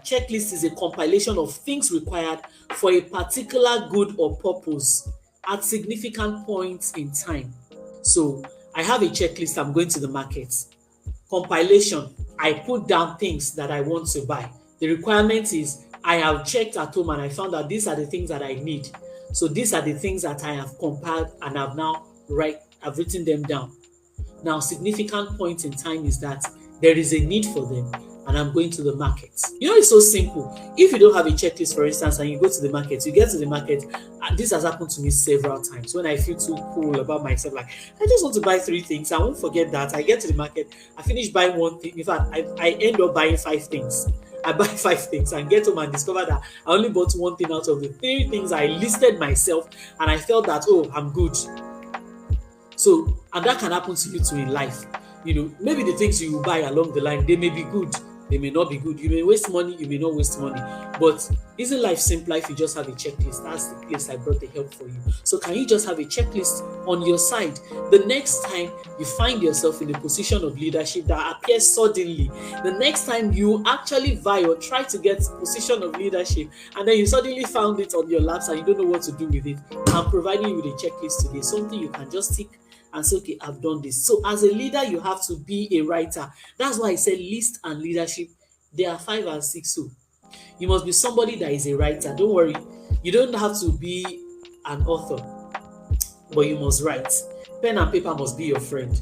checklist is a compilation of things required for a particular good or purpose at significant points in time. So I have a checklist. I'm going to the market. Compilation, I put down things that I want to buy. The requirement is I have checked at home and I found that these are the things that I need. So these are the things that I have compiled and I've written them down. Now, significant point in time is that there is a need for them and I'm going to the market. You know, it's so simple. If you don't have a checklist, for instance, and you go to the market, you get to the market, and this has happened to me several times when I feel too cool about myself, like, I just want to buy 3 things. I won't forget that. I get to the market, I finish buying 1 thing. In fact, I end up buying 5 things. I buy 5 things and get home and discover that I only bought 1 thing out of the 3 things I listed myself, and I felt that, oh, I'm good. So, and that can happen to you too in life. You know, maybe the things you buy along the line, they may be good, they may not be good. You may waste money, you may not waste money. But isn't life simpler if you just have a checklist? That's the place I brought the help for you. So can you just have a checklist on your side? The next time you find yourself in a position of leadership that appears suddenly, the next time you actually vie or try to get a position of leadership, and then you suddenly found it on your laps and you don't know what to do with it, I'm providing you with a checklist today, something you can just tick and say, okay, I've done this. So as a leader, you have to be a writer. That's why I said list and leadership, they are 5 and 6. So you must be somebody that is a writer. Don't worry, you don't have to be an author, but you must write. Pen and paper must be your friend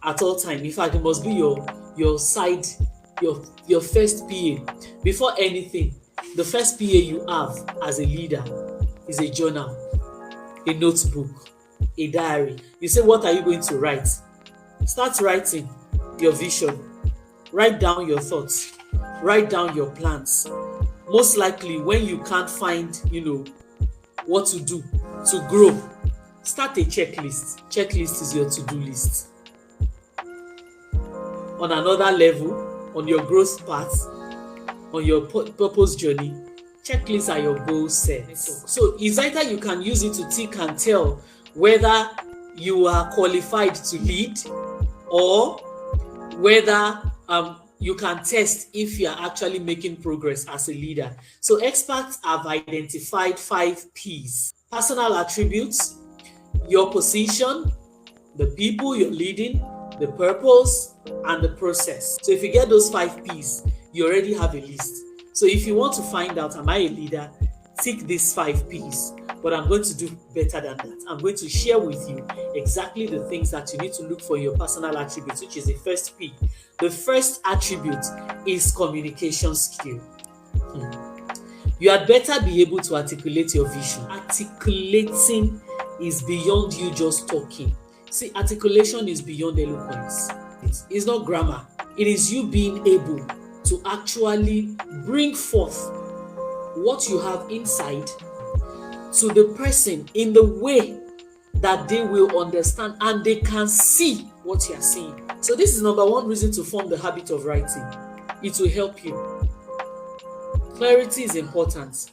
at all time. In fact, it must be your side, your first PA. Before anything, the first PA you have as a leader is a journal, a notebook, a diary. You say, what are you going to write? Start writing your vision. Write down your thoughts. Write down your plans. Most likely, when you can't find, what to do to grow, start a checklist. Checklist is your to-do list. On another level, on your growth path, on your purpose journey, checklists are your goal set. So it's either you can use it to tick and tell whether you are qualified to lead, or whether you can test if you are actually making progress as a leader. So experts have identified 5 P's: personal attributes, your position, the people you're leading, the purpose, and the process. So if you get those 5 P's, you already have a list. So if you want to find out, am I a leader? Tick these 5 P's. But I'm going to do better than that. I'm going to share with you exactly the things that you need to look for in your personal attributes, which is the first P. The first attribute is communication skill. You had better be able to articulate your vision. Articulating is beyond you just talking. See, articulation is beyond eloquence. It's not grammar. It is you being able to actually bring forth what you have inside to the person in the way that they will understand and they can see what you are saying. So this is number 1 reason to form the habit of writing. It will help you. Clarity is important.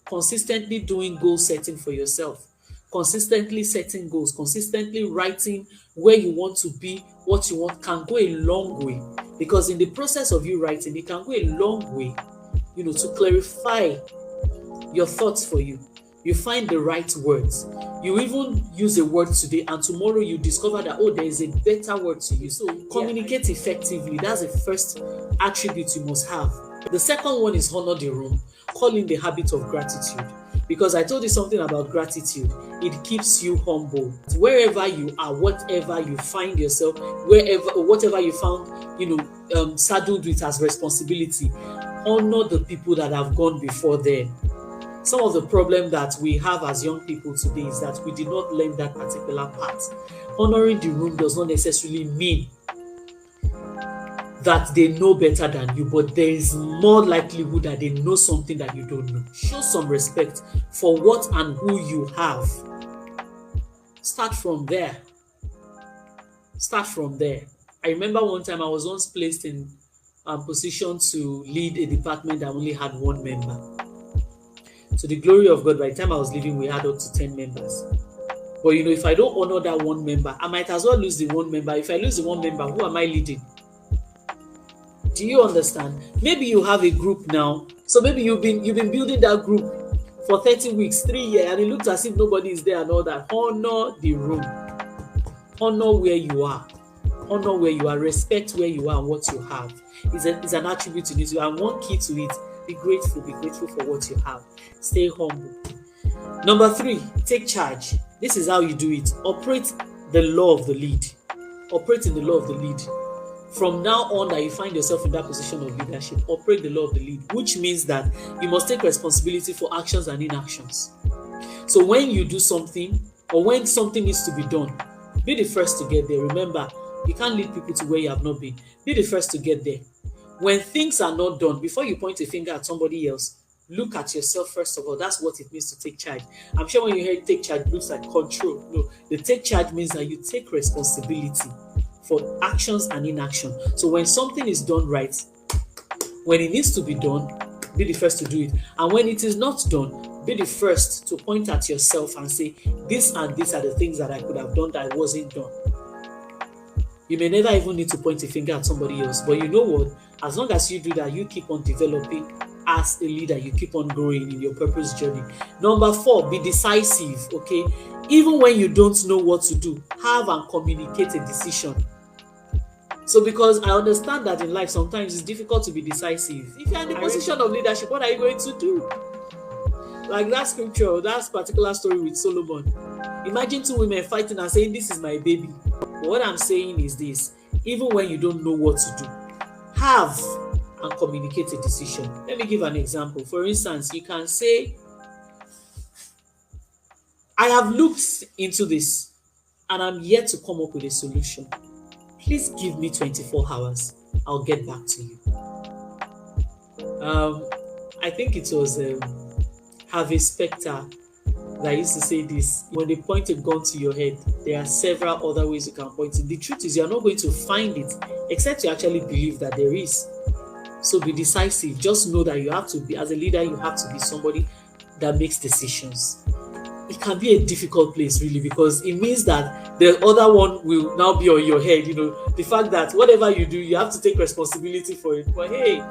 Consistently doing goal setting for yourself. Consistently setting goals. Consistently writing where you want to be, what you want, can go a long way. Because in the process of you writing, it can go a long way, to clarify your thoughts for you. You find the right words. You even use a word today and tomorrow you discover that, there is a better word to use. So communicate effectively. That's the first attribute you must have. The second one is honor the room. Call in the habit of gratitude. Because I told you something about gratitude. It keeps you humble. Wherever you are, whatever you find yourself, whatever you found, saddled with as responsibility, honor the people that have gone before them. Some of the problem that we have as young people today is that we did not learn that particular part. Honoring the room does not necessarily mean that they know better than you, but there is more likelihood that they know something that you don't know. Show some respect for what and who you have. Start from there. I remember one time I was once placed in a position to lead a department that only had 1 member. To the glory of God, by the time I was leaving, we had up to 10 members. But if I don't honor that 1 member, I might as well lose the 1 member. If I lose the 1 member, who am I leading? Do you understand? Maybe you have a group now. So maybe you've been building that group for 30 weeks, 3 years, and it looks as if nobody is there and all that. Honor the room. Honor where you are. Honor where you are. Respect where you are and what you have. It's an attribute you need to. And one key to it, be grateful. Be grateful for what you have. Stay humble. Number 3, take charge. This is how you do it. Operate the law of the lead. Operate in the law of the lead. From now on that you find yourself in that position of leadership, operate the law of the lead, which means that you must take responsibility for actions and inactions. So when you do something, or when something needs to be done, be the first to get there. Remember, you can't lead people to where you have not been. Be the first to get there. When things are not done, before you point a finger at somebody else, look at yourself first of all. That's what it means to take charge. I'm sure when you hear take charge, it looks like control. No, the take charge means that you take responsibility for actions and inaction. So when something is done right, when it needs to be done, be the first to do it. And when it is not done, be the first to point at yourself and say, this and these are the things that I could have done that wasn't done. You may never even need to point a finger at somebody else, but you know what? As long as you do that, you keep on developing as a leader, you keep on growing in your purpose journey. Number 4, be decisive, okay? Even when you don't know what to do, have and communicate a decision. So because I understand that in life, sometimes it's difficult to be decisive. If you're in the position of leadership, what are you going to do? Like that scripture, that particular story with Solomon. Imagine 2 women fighting and saying, this is my baby. But what I'm saying is this, even when you don't know what to do, have and communicate a decision. Let me give an example. For instance, you can say, I have looked into this and I'm yet to come up with a solution. Please give me 24 hours. I'll get back to you. I think it was Harvey Specter that used to say this. When they point a gun to your head, there are several other ways you can point it. The truth is, you're not going to find it except you actually believe that there is. So be decisive. Just know that you have to be, as a leader, you have to be somebody that makes decisions. It can be a difficult place, really, because it means that the other one will now be on your head. You know, the fact that whatever you do, you have to take responsibility for it. But hey,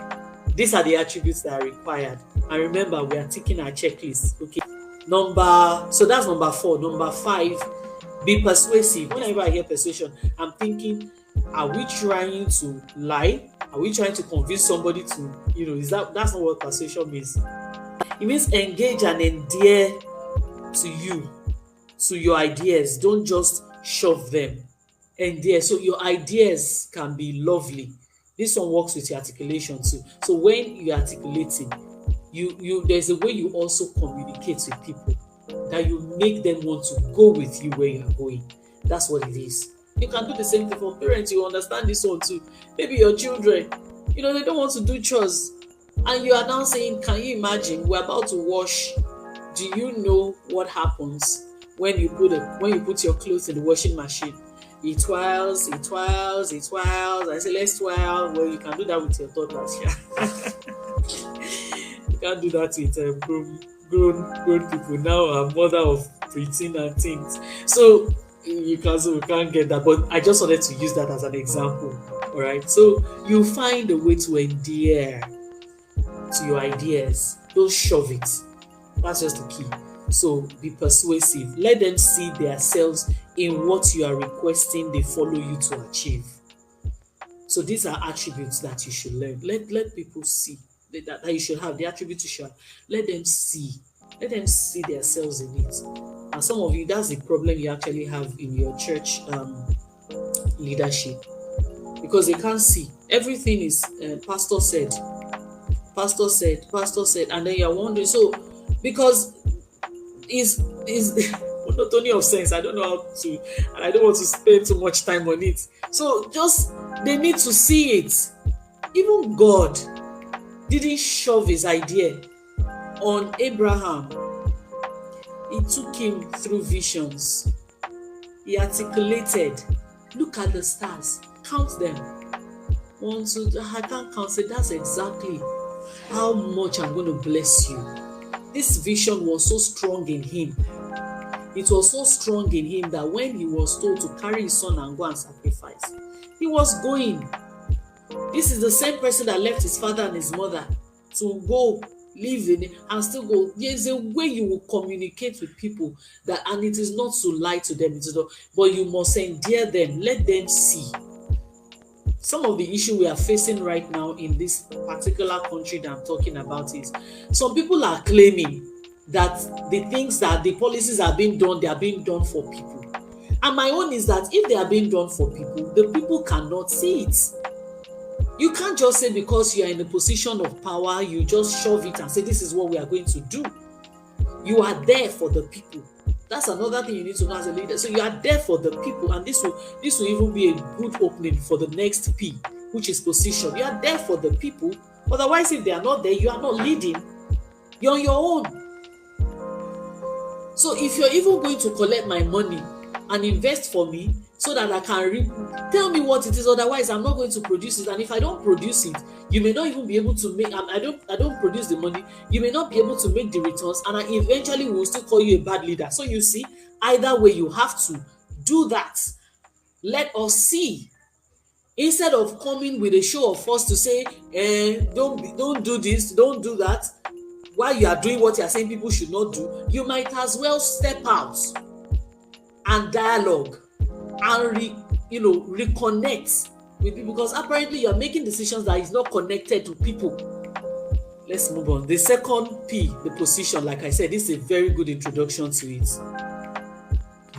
these are the attributes that are required. And remember, we are ticking our checklist. Okay. So that's number 4. Number 5, be persuasive. Whenever I hear persuasion, I'm thinking, are we trying to lie? Are we trying to convince somebody to, that's not what persuasion means. It means engage and endear to you, to your ideas. Don't just shove them. Endear. So your ideas can be lovely. This one works with your articulation too. So when you're articulating, there's a way you also communicate with people that you make them want to go with you where you're going. That's what it is. You can do the same thing for parents. You understand this one too. Maybe your children, they don't want to do chores. And you are now saying, can you imagine, we're about to wash. Do you know what happens when you put your clothes in the washing machine? It twirls. I say, let's twirl. Well, you can do that with your toddlers. You can't do that with grown people. Now I'm mother of preteen and teens. So you can't get that. But I just wanted to use that as an example. All right. So you find a way to endear to your ideas. Don't shove it. That's just the key. So be persuasive. Let them see themselves in what you are requesting they follow you to achieve. So these are attributes that you should learn. Let people see that you should have the attributes you should have. Let them see themselves in it. And some of you, that's the problem you actually have in your church leadership, because they can't see. Everything is pastor said, and then you're wondering. So because is monotony of sense. I don't know how to, and I don't want to spend too much time on it. So just they need to see it. Even God didn't shove his idea on Abraham. He took him through visions. He articulated, look at the stars, count them. 1, 2, I can't count it. That's exactly how much I'm going to bless you. This vision was so strong in him. It was so strong in him that when he was told to carry his son and go and sacrifice, he was going. This is the same person that left his father and his mother to go live in it and still go. There's a way you will communicate with people that, and it is not to lie to them, it is not, but you must endear them, let them see. Some of the issue we are facing right now in this particular country that I'm talking about is some people are claiming that the things that the policies are being done, they are being done for people. And my own is that if they are being done for people, the people cannot see it. You can't just say because you are in a position of power, you just shove it and say this is what we are going to do. You are there for the people. That's another thing you need to know as a leader. So you are there for the people, and this will even be a good opening for the next P, which is position. You are there for the people. Otherwise, if they are not there, you are not leading. You're on your own. So if you're even going to collect my money and invest for me so that I can reap, tell me what it is. Otherwise, I'm not going to produce it. And if I don't produce it, you may not even be able to make. I don't produce the money. You may not be able to make the returns, and I eventually will still call you a bad leader. So you see, either way, you have to do that. Let us see. Instead of coming with a show of force to say, don't do this, don't do that, while you are doing what you are saying people should not do, you might as well step out and dialogue and reconnect with people, because apparently you are making decisions that is not connected to people. Let's move on. The second P, the position, like I said, this is a very good introduction to it.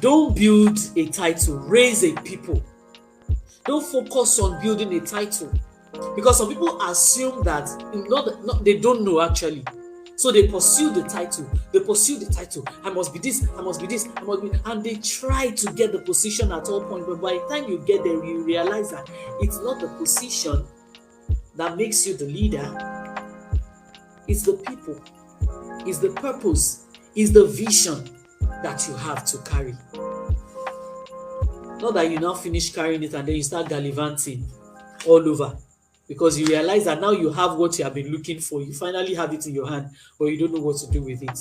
Don't build a title, raise a people. Don't focus on building a title, because some people assume that they don't know actually. So they pursue the title. I must be this, I must be this, I must be, and they try to get the position at all points. But by the time you get there, you realize that it's not the position that makes you the leader. It's the people, it's the purpose, it's the vision that you have to carry. Not that you now finish carrying it and then you start gallivanting all over, because you realize that now you have what you have been looking for. You finally have it in your hand, but you don't know what to do with it.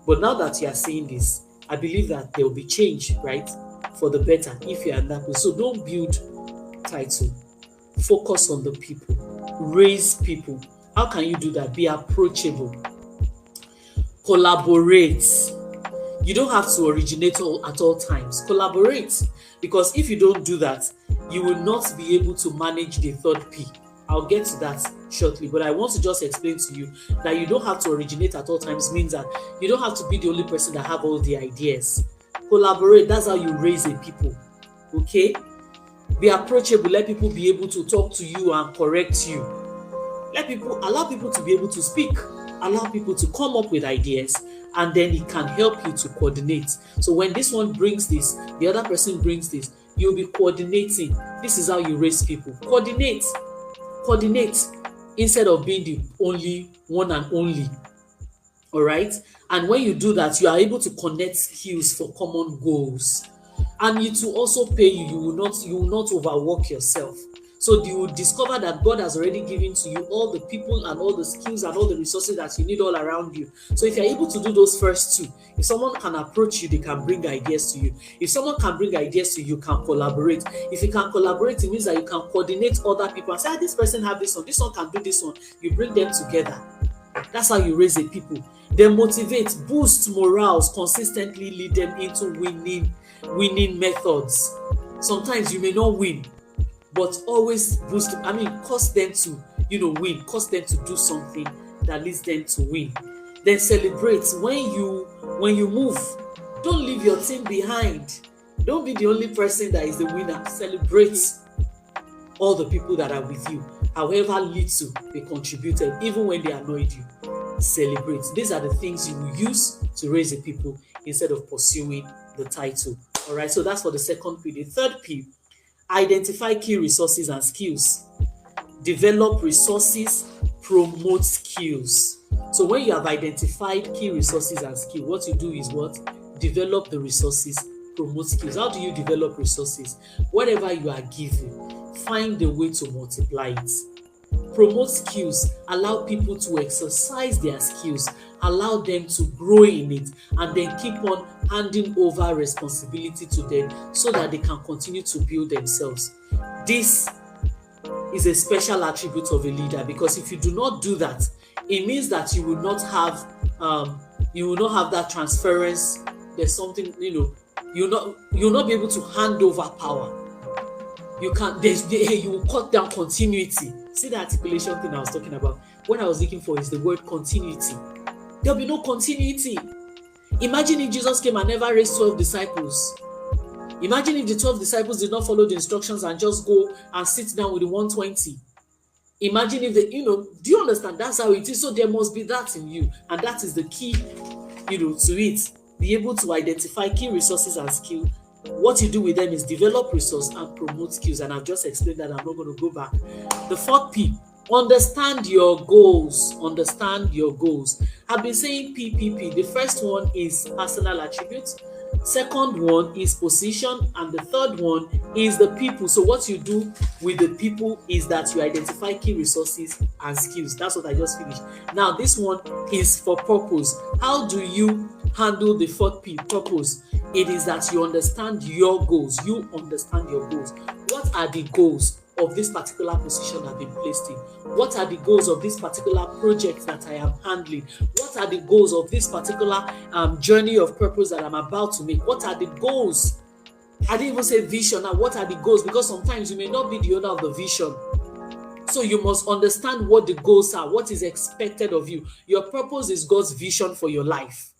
But now that you are saying this, I believe that there will be change, right, for the better if you are in that place. So don't build title. Focus on the people. Raise people. How can you do that? Be approachable. Collaborate. You don't have to originate at all times. Collaborate. Because if you don't do that, you will not be able to manage the third P. I'll get to that shortly, but I want to just explain to you that you don't have to originate at all times means that you don't have to be the only person that have all the ideas. Collaborate, that's how you raise a people, okay? Be approachable, let people be able to talk to you and correct you. Allow people to be able to speak, allow people to come up with ideas, and then it can help you to coordinate. So when this one brings this, the other person brings this, you'll be coordinating. This is how you raise people. Coordinate instead of being the only one and only. All right, and when you do that, you are able to connect skills for common goals, and it will also pay you. You will not overwork yourself. So you will discover that God has already given to you all the people and all the skills and all the resources that you need all around you. So if you're able to do those first two, if someone can approach you, they can bring ideas to you. If someone can bring ideas to you, you can collaborate. If you can collaborate, it means that you can coordinate other people and say, this person have this one can do this one. You bring them together. That's how you raise a people. Then motivate, boost morals, consistently lead them into winning methods. Sometimes you may not win, but always boost them. Cause them to, win. Cause them to do something that leads them to win. Then celebrate when you move. Don't leave your team behind. Don't be the only person that is the winner. Celebrate all the people that are with you, however little they contributed, even when they annoyed you. Celebrate. These are the things you will use to raise the people instead of pursuing the title. All right. So that's for the second P. The third P. Identify key resources and skills. Develop resources, promote skills. So when you have identified key resources and skills, what you do is what? Develop the resources, promote skills. How do you develop resources? Whatever you are given, find a way to multiply it. Promote skills, allow people to exercise their skills, allow them to grow in it, and then keep on handing over responsibility to them so that they can continue to build themselves. This is a special attribute of a leader, because if you do not do that, it means that you will not have that transference. There's something, you'll not be able to hand over power. You will cut down continuity. See the articulation thing I was talking about? What I was looking for is the word continuity. There'll be no continuity. Imagine if Jesus came and never raised 12 disciples. Imagine if the 12 disciples did not follow the instructions and just go and sit down with the 120. Imagine if do you understand? That's how it is. So there must be that in you. And that is the key, to it. Be able to identify key resources and skills. What you do with them is develop resource and promote skills. And I've just explained that. I'm not going to go back. The fourth P, understand your goals. Understand your goals. I've been saying PPP. The first one is personal attributes. Second one is position, and the third one is the people. So what you do with the people is that you identify key resources and skills. That's what I just finished. Now this one is for purpose. How do you handle the fourth P, purpose? It is that you understand your goals. You understand your goals. What are the goals of this particular position I've been placed in? What are the goals of this particular project that I am handling? What are the goals of this particular journey of purpose that I'm about to make? What are the goals? I didn't even say vision. Now, what are the goals? Because sometimes you may not be the owner of the vision. So you must understand what the goals are, what is expected of you. Your purpose is God's vision for your life.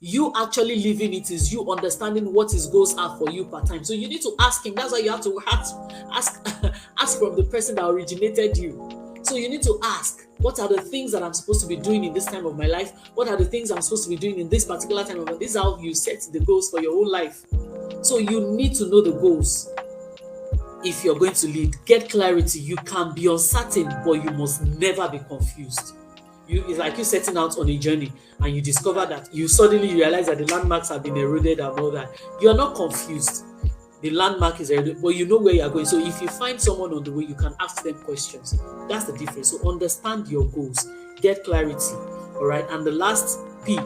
You actually living it is you understanding what his goals are for you per time. So you need to ask him. That's why you have to ask from the person that originated you. So you need to ask, what are the things that I'm supposed to be doing in this time of my life? What are the things I'm supposed to be doing in this particular time of my life? This is how you set the goals for your whole life. So you need to know the goals. If you're going to lead, get clarity. You can be uncertain, but you must never be confused. It's like you setting out on a journey and you discover that you suddenly realize that the landmarks have been eroded and all that. You are not confused. The landmark is eroded, but you know where you are going. So if you find someone on the way, you can ask them questions. That's the difference. So understand your goals, get clarity. All right. And the last P,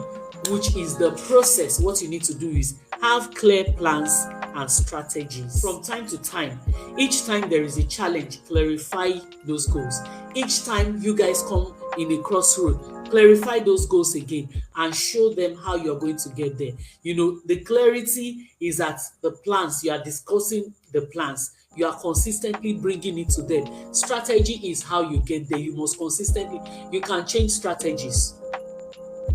which is the process, what you need to do is have clear plans and strategies. From time to time, each time there is a challenge, clarify those goals. Each time you guys come in a crossroad, clarify those goals again and show them how you're going to get there. The clarity is that the plans, you are discussing the plans. You are consistently bringing it to them. Strategy is how you get there. You must consistently, you can change strategies.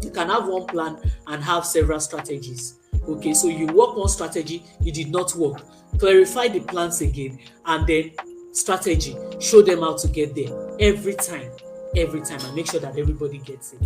You can have one plan and have several strategies. Okay, so you work on strategy, it did not work. Clarify the plans again, and then strategy. Show them how to get there every time, and make sure that everybody gets it.